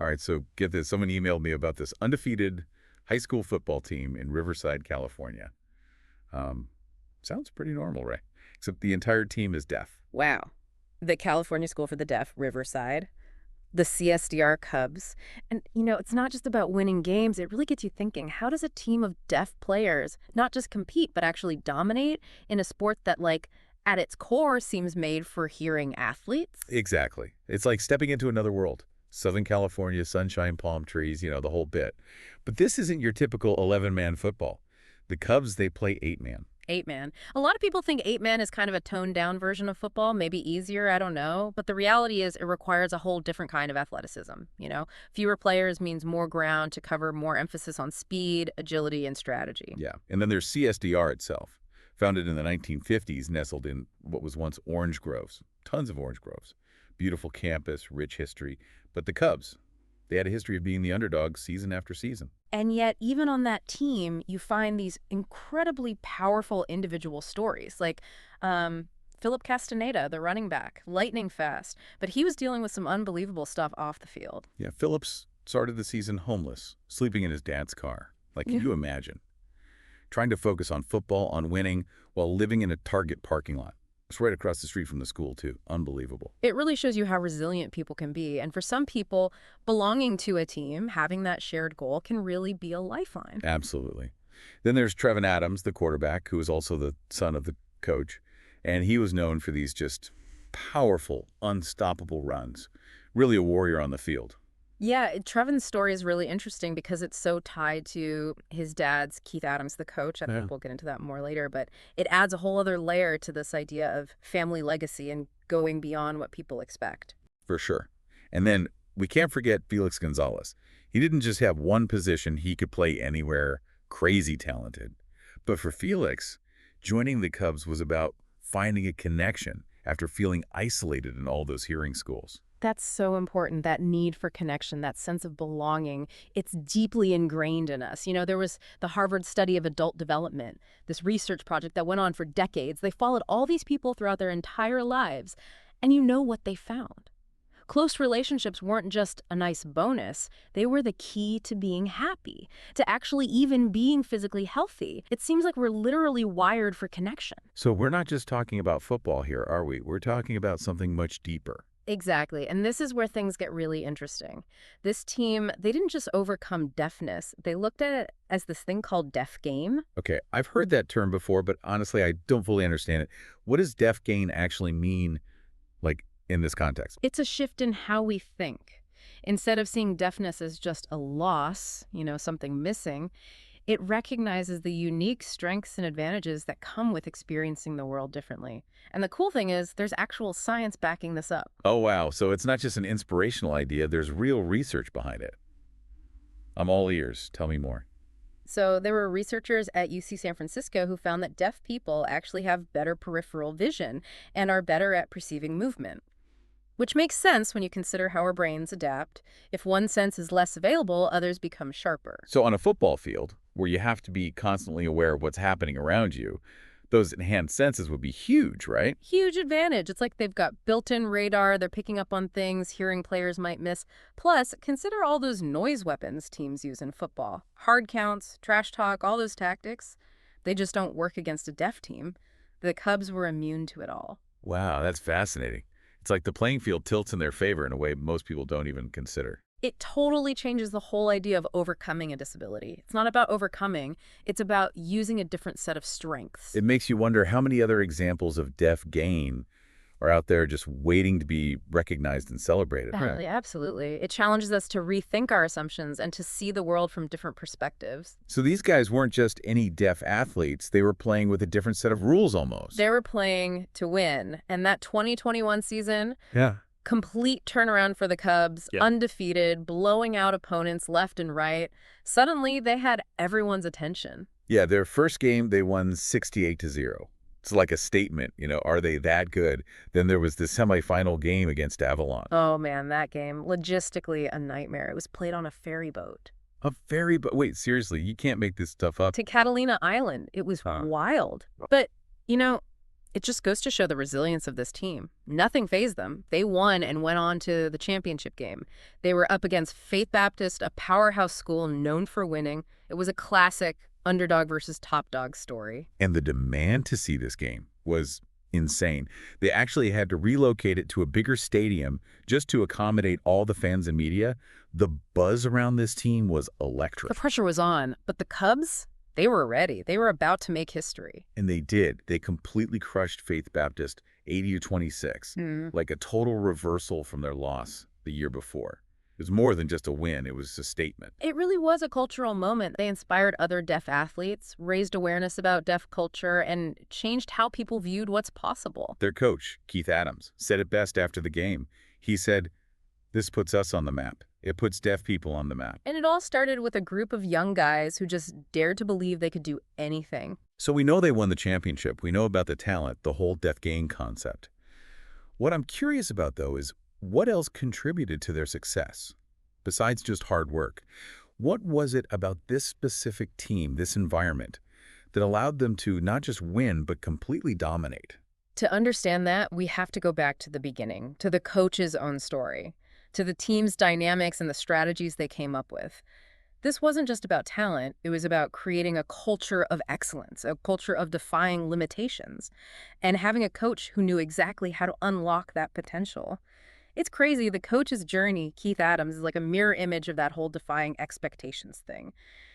All right, so get this. Someone emailed me about this undefeated high school football team in Riverside, California. Um, Sounds pretty normal, right? Except the entire team is deaf. Wow. The California School for the Deaf, Riverside, the CSDR Cubs. And, it's not just about winning games. It really gets you thinking, how does a team of deaf players not just compete, but actually dominate in a sport that, at its core seems made for hearing athletes? Exactly. It's like stepping into another world. Southern California, sunshine, palm trees, the whole bit. But this isn't your typical 11-man football. The Cubs, they play 8-man. 8-man. A lot of people think 8-man is kind of a toned-down version of football, maybe easier, I don't know. But the reality is it requires a whole different kind of athleticism. Fewer players means more ground to cover, more emphasis on speed, agility, and strategy. Yeah, and then there's CSDR itself. Founded in the 1950s, nestled in what was once orange groves. Tons of orange groves. Beautiful campus, rich history. But the Cubs, they had a history of being the underdogs season after season. And yet, even on that team, you find these incredibly powerful individual stories, like Phillip Castaneda, the running back, lightning fast. But he was dealing with some unbelievable stuff off the field. Yeah, Phillips started the season homeless, sleeping in his dad's car. Can you imagine? Trying to focus on football, on winning, while living in a Target parking lot. It's right across the street from the school, too. Unbelievable. It really shows you how resilient people can be. And for some people, belonging to a team, having that shared goal, can really be a lifeline. Absolutely. Then there's Trevin Adams, the quarterback, who is also the son of the coach. And he was known for these just powerful, unstoppable runs. Really a warrior on the field. Yeah, Trevin's story is really interesting because it's so tied to his dad's, Keith Adams, the coach. I think we'll get into that more later, but it adds a whole other layer to this idea of family legacy and going beyond what people expect. For sure. And then we can't forget Felix Gonzalez. He didn't just have one position he could play anywhere, crazy talented. But for Felix, joining the Cubs was about finding a connection after feeling isolated in all those hearing schools. That's so important, that need for connection, that sense of belonging. It's deeply ingrained in us. There was the Harvard study of adult development, this research project that went on for decades. They followed all these people throughout their entire lives, and you know what they found. Close relationships weren't just a nice bonus. They were the key to being happy, to actually even being physically healthy. It seems like we're literally wired for connection. So we're not just talking about football here, are we? We're talking about something much deeper. Exactly. And this is where things get really interesting. This team, they didn't just overcome deafness. They looked at it as this thing called deaf game. Okay, I've heard that term before, but honestly, I don't fully understand it. What does deaf gain actually mean, in this context? It's a shift in how we think. Instead of seeing deafness as just a loss, something missing, it recognizes the unique strengths and advantages that come with experiencing the world differently. And the cool thing is, there's actual science backing this up. Oh, wow. So it's not just an inspirational idea. There's real research behind it. I'm all ears. Tell me more. So there were researchers at UC San Francisco who found that deaf people actually have better peripheral vision and are better at perceiving movement. Which makes sense when you consider how our brains adapt. If one sense is less available, others become sharper. So on a football field, where you have to be constantly aware of what's happening around you, those enhanced senses would be huge, right? Huge advantage. It's like they've got built-in radar, they're picking up on things hearing players might miss. Plus, consider all those noise weapons teams use in football. Hard counts, trash talk, all those tactics. They just don't work against a deaf team. The Cubs were immune to it all. Wow, that's fascinating. It's like the playing field tilts in their favor in a way most people don't even consider. It totally changes the whole idea of overcoming a disability. It's not about overcoming, it's about using a different set of strengths. It makes you wonder how many other examples of deaf gain are out there just waiting to be recognized and celebrated. Absolutely. It challenges us to rethink our assumptions and to see the world from different perspectives. So these guys weren't just any deaf athletes. They were playing with a different set of rules almost. They were playing to win. And that 2021 season, Yeah. complete turnaround for the Cubs, undefeated, blowing out opponents left and right. Suddenly, they had everyone's attention. Yeah, their first game, they won 68-0. It's like a statement, are they that good? Then there was the semifinal game against Avalon. Oh, man, that game, logistically a nightmare. It was played on a ferry boat. A ferry boat? Wait, seriously, you can't make this stuff up. To Catalina Island. It was wild. But, It just goes to show the resilience of this team. Nothing fazed them. They won and went on to the championship game. They were up against Faith Baptist, a powerhouse school known for winning. It was a classic underdog versus top dog story. And the demand to see this game was insane. They actually had to relocate it to a bigger stadium just to accommodate all the fans and media. The buzz around this team was electric. The pressure was on, but the Cubs, they were ready. They were about to make history. And they did. They completely crushed Faith Baptist 80-26, like a total reversal from their loss the year before. It was more than just a win. It was a statement. It really was a cultural moment. They inspired other deaf athletes, raised awareness about deaf culture, and changed how people viewed what's possible. Their coach, Keith Adams, said it best after the game. He said, "This puts us on the map. It puts deaf people on the map." And it all started with a group of young guys who just dared to believe they could do anything. So we know they won the championship. We know about the talent, the whole deaf gang concept. What I'm curious about, though, is what else contributed to their success, besides just hard work? What was it about this specific team, this environment, that allowed them to not just win, but completely dominate? To understand that, we have to go back to the beginning, to the coach's own story, to the team's dynamics and the strategies they came up with. This wasn't just about talent, it was about creating a culture of excellence, a culture of defying limitations, and having a coach who knew exactly how to unlock that potential. It's crazy, the coach's journey, Keith Adams, is like a mirror image of that whole defying expectations thing.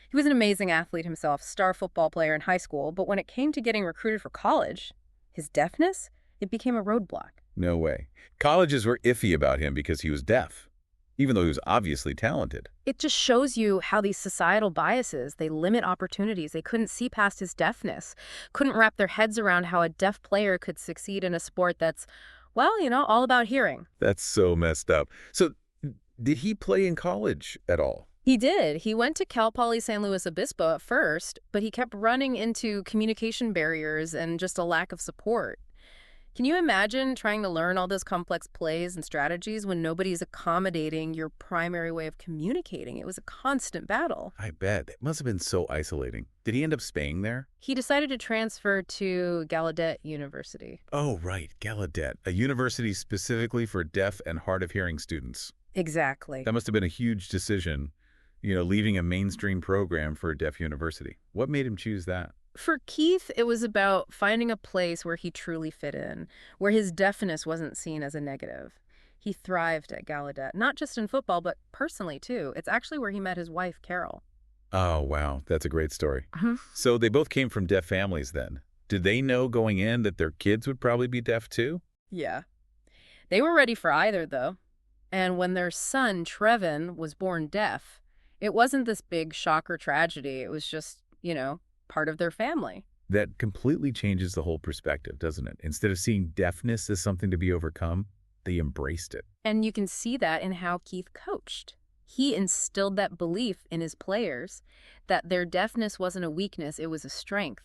He was an amazing athlete himself, star football player in high school, but when it came to getting recruited for college, his deafness, it became a roadblock. No way. Colleges were iffy about him because he was deaf, even though he was obviously talented. It just shows you how these societal biases, they limit opportunities. They couldn't see past his deafness, couldn't wrap their heads around how a deaf player could succeed in a sport that's, well, all about hearing. That's so messed up. So did he play in college at all? He did. He went to Cal Poly San Luis Obispo at first, but he kept running into communication barriers and just a lack of support. Can you imagine trying to learn all those complex plays and strategies when nobody's accommodating your primary way of communicating? It was a constant battle. I bet. It must have been so isolating. Did he end up staying there? He decided to transfer to Gallaudet University. Oh, right. Gallaudet, a university specifically for deaf and hard of hearing students. Exactly. That must have been a huge decision, leaving a mainstream program for a deaf university. What made him choose that? For Keith, it was about finding a place where he truly fit in, where his deafness wasn't seen as a negative. He thrived at Gallaudet, not just in football, but personally, too. It's actually where he met his wife, Carol. Oh, wow. That's a great story. So they both came from deaf families then. Did they know going in that their kids would probably be deaf too? Yeah. They were ready for either, though. And when their son, Trevin, was born deaf, it wasn't this big shock or tragedy. It was just, part of their family. That completely changes the whole perspective, doesn't it? Instead of seeing deafness as something to be overcome, they embraced it. And you can see that in how Keith coached. He instilled that belief in his players that their deafness wasn't a weakness, it was a strength.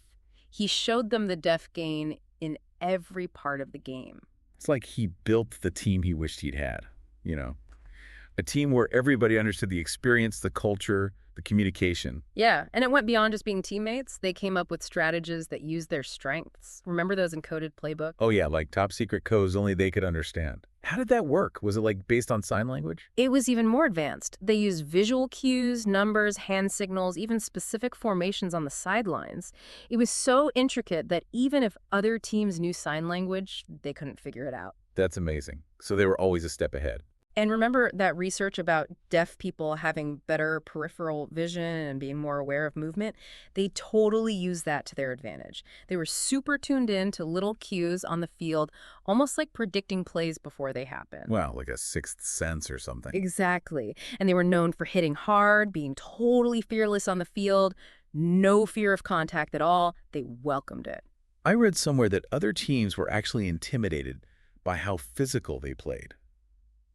He showed them the deaf gain in every part of the game. It's like he built the team he wished he'd had, a team where everybody understood the experience, the culture, the communication. Yeah, and it went beyond just being teammates. They came up with strategies that used their strengths. Remember those encoded playbook? Oh yeah, like top secret codes only they could understand. How did that work? Was it like based on sign language? It was even more advanced. They used visual cues, numbers, hand signals, even specific formations on the sidelines. It was so intricate that even if other teams knew sign language, they couldn't figure it out. That's amazing. So they were always a step ahead. And remember that research about deaf people having better peripheral vision and being more aware of movement? They totally used that to their advantage. They were super tuned in to little cues on the field, almost like predicting plays before they happen. Wow, like a sixth sense or something. Exactly. And they were known for hitting hard, being totally fearless on the field, no fear of contact at all. They welcomed it. I read somewhere that other teams were actually intimidated by how physical they played.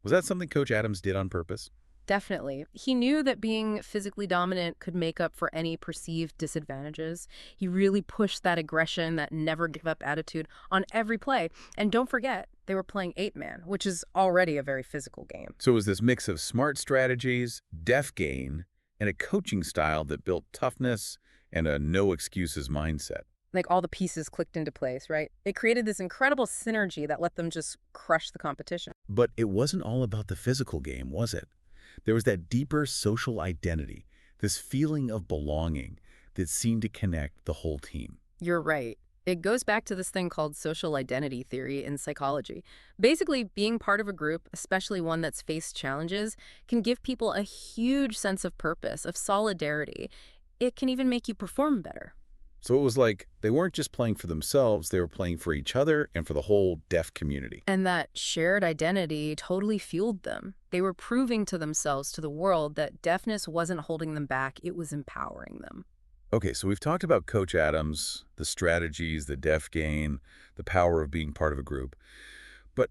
Was that something Coach Adams did on purpose? Definitely. He knew that being physically dominant could make up for any perceived disadvantages. He really pushed that aggression, that never-give-up attitude on every play. And don't forget, they were playing 8-man, which is already a very physical game. So it was this mix of smart strategies, deaf gain, and a coaching style that built toughness and a no-excuses mindset. Like all the pieces clicked into place, right? It created this incredible synergy that let them just crush the competition. But it wasn't all about the physical game, was it? There was that deeper social identity, this feeling of belonging that seemed to connect the whole team. You're right. It goes back to this thing called social identity theory in psychology. Basically, being part of a group, especially one that's faced challenges, can give people a huge sense of purpose, of solidarity. It can even make you perform better. So it was like they weren't just playing for themselves, they were playing for each other and for the whole deaf community. And that shared identity totally fueled them. They were proving to themselves, to the world, that deafness wasn't holding them back, it was empowering them. Okay, so we've talked about Coach Adams, the strategies, the deaf gain, the power of being part of a group. But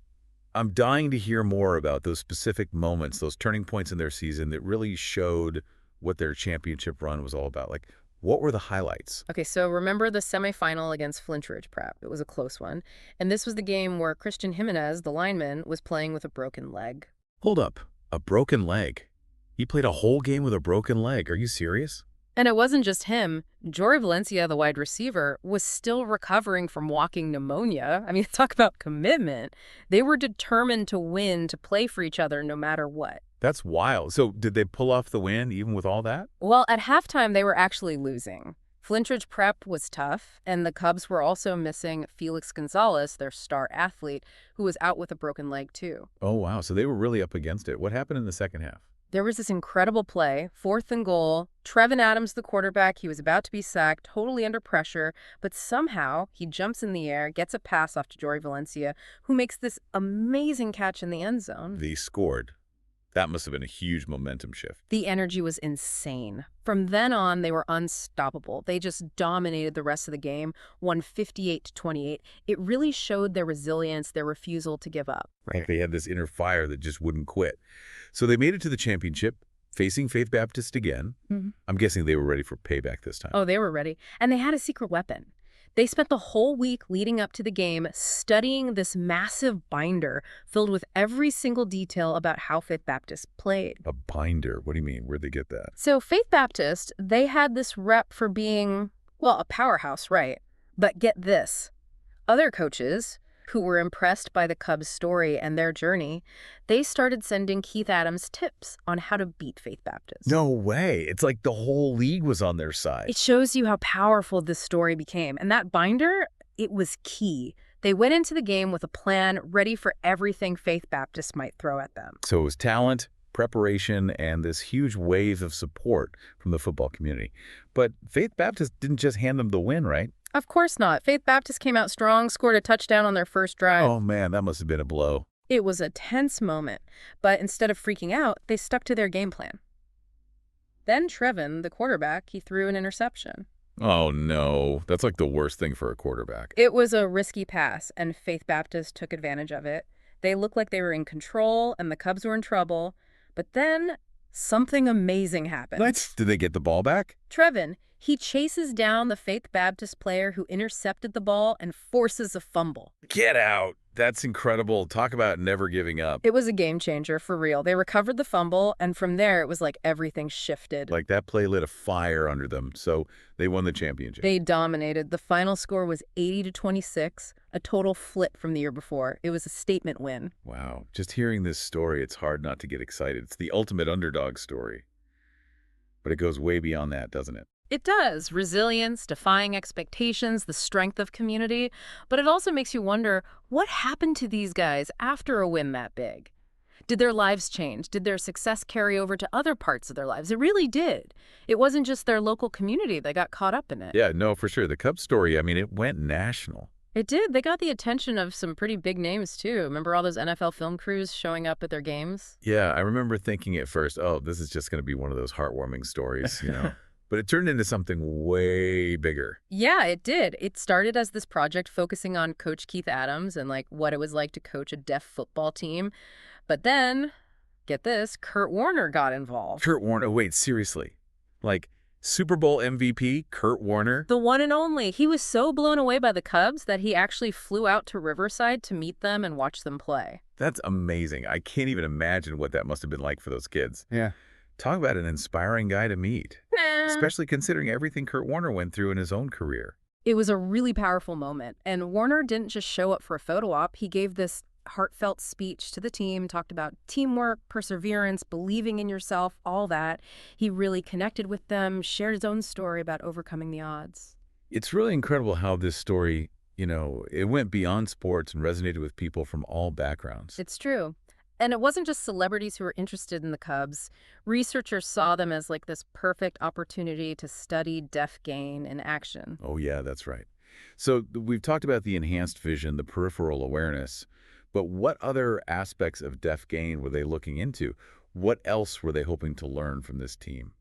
I'm dying to hear more about those specific moments, those turning points in their season that really showed what their championship run was all about. Like, what were the highlights? Okay, so remember the semifinal against Flintridge Prep. It was a close one. And this was the game where Christian Jimenez, the lineman, was playing with a broken leg. Hold up, a broken leg. He played a whole game with a broken leg. Are you serious? And it wasn't just him. Jory Valencia, the wide receiver, was still recovering from walking pneumonia. I mean, talk about commitment. They were determined to win, to play for each other no matter what. That's wild. So did they pull off the win even with all that? Well, at halftime, they were actually losing. Flintridge Prep was tough, and the Cubs were also missing Felix Gonzalez, their star athlete, who was out with a broken leg, too. Oh, wow. So they were really up against it. What happened in the second half? There was this incredible play, 4th and goal. Trevin Adams, the quarterback, he was about to be sacked, totally under pressure, but somehow he jumps in the air, gets a pass off to Jory Valencia, who makes this amazing catch in the end zone. They scored. That must have been a huge momentum shift. The energy was insane. From then on, they were unstoppable. They just dominated the rest of the game, won 58-28. It really showed their resilience, their refusal to give up. Right. They had this inner fire that just wouldn't quit. So they made it to the championship, facing Faith Baptist again. I'm guessing they were ready for payback this time. Oh, they were ready. And they had a secret weapon. They spent the whole week leading up to the game studying this massive binder filled with every single detail about how Faith Baptist played. A binder? What do you mean? Where'd they get that? So Faith Baptist, they had this rep for being, well, a powerhouse, right? But get this. Other coaches who were impressed by the Cubs' story and their journey, they started sending Keith Adams tips on how to beat Faith Baptist. No way. It's like the whole league was on their side. It shows you how powerful this story became. And that binder, it was key. They went into the game with a plan ready for everything Faith Baptist might throw at them. So it was talent, preparation, and this huge wave of support from the football community. But Faith Baptist didn't just hand them the win, right? Of course not. Faith Baptist came out strong, scored a touchdown on their first drive. Oh, man, that must have been a blow. It was a tense moment, but instead of freaking out, they stuck to their game plan. Then Trevin, the quarterback, he threw an interception. Oh, no. That's like the worst thing for a quarterback. It was a risky pass, and Faith Baptist took advantage of it. They looked like they were in control, and the Cubs were in trouble. But then something amazing happened. Did they get the ball back? Trevin, he chases down the Faith Baptist player who intercepted the ball and forces a fumble. Get out. That's incredible. Talk about never giving up. It was a game changer, for real. They recovered the fumble, and from there, it was like everything shifted. Like that play lit a fire under them, so they won the championship. They dominated. The final score was 80-26, a total flip from the year before. It was a statement win. Wow. Just hearing this story, it's hard not to get excited. It's the ultimate underdog story. But it goes way beyond that, doesn't it? It does. Resilience, defying expectations, the strength of community. But it also makes you wonder, what happened to these guys after a win that big? Did their lives change? Did their success carry over to other parts of their lives? It really did. It wasn't just their local community that got caught up in it. Yeah, no, for sure. The Cubs story, I mean, it went national. It did. They got the attention of some pretty big names, too. Remember all those NFL film crews showing up at their games? Yeah, I remember thinking at first, oh, this is just going to be one of those heartwarming stories, you know? But it turned into something way bigger. Yeah, it did. It started as this project focusing on Coach Keith Adams and like what it was like to coach a deaf football team. But then, get this, Kurt Warner got involved. Kurt Warner, oh, wait, seriously? Like Super Bowl MVP, Kurt Warner? The one and only. He was so blown away by the Cubs that he actually flew out to Riverside to meet them and watch them play. That's amazing. I can't even imagine what that must have been like for those kids. Yeah. Talk about an inspiring guy to meet, Nah. especially considering everything Kurt Warner went through in his own career. It was a really powerful moment, and Warner didn't just show up for a photo op. He gave this heartfelt speech to the team, talked about teamwork, perseverance, believing in yourself, all that. He really connected with them, shared his own story about overcoming the odds. It's really incredible how this story, it went beyond sports and resonated with people from all backgrounds. It's true. And it wasn't just celebrities who were interested in the Cubs. Researchers saw them as like this perfect opportunity to study deaf gain in action. Oh, yeah, that's right. So we've talked about the enhanced vision, the peripheral awareness, but what other aspects of deaf gain were they looking into? What else were they hoping to learn from this team?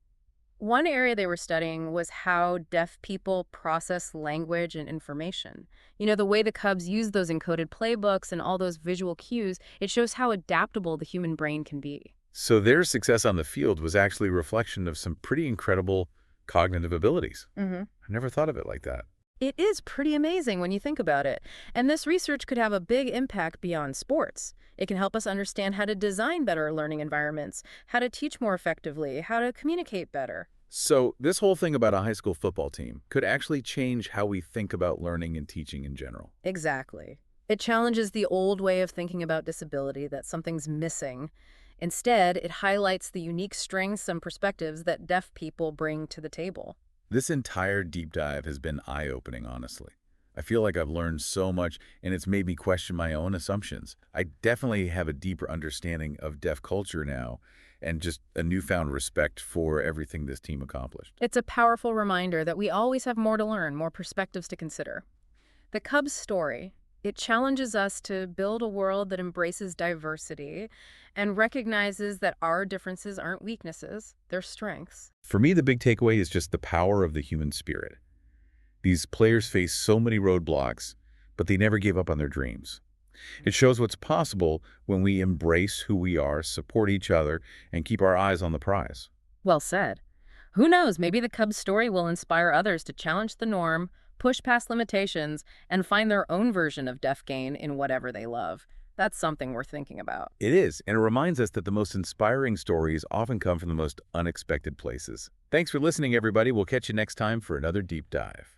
One area they were studying was how deaf people process language and information. The way the Cubs use those encoded playbooks and all those visual cues, it shows how adaptable the human brain can be. So their success on the field was actually a reflection of some pretty incredible cognitive abilities. hmm I never thought of it like that. It is pretty amazing when you think about it. And this research could have a big impact beyond sports. It can help us understand how to design better learning environments, how to teach more effectively, how to communicate better. So this whole thing about a high school football team could actually change how we think about learning and teaching in general. Exactly. It challenges the old way of thinking about disability, that something's missing. Instead, it highlights the unique strengths and perspectives that deaf people bring to the table. This entire deep dive has been eye-opening, honestly. I feel like I've learned so much, and it's made me question my own assumptions. I definitely have a deeper understanding of deaf culture now, and just a newfound respect for everything this team accomplished. It's a powerful reminder that we always have more to learn, more perspectives to consider. The Cubs story, it challenges us to build a world that embraces diversity and recognizes that our differences aren't weaknesses, they're strengths. For me, the big takeaway is just the power of the human spirit. These players face so many roadblocks, but they never gave up on their dreams. It shows what's possible when we embrace who we are, support each other, and keep our eyes on the prize. Well said. Who knows, maybe the Cubs story will inspire others to challenge the norm, push past limitations, and find their own version of deaf gain in whatever they love. That's something worth thinking about. It is, and it reminds us that the most inspiring stories often come from the most unexpected places. Thanks for listening, everybody. We'll catch you next time for another deep dive.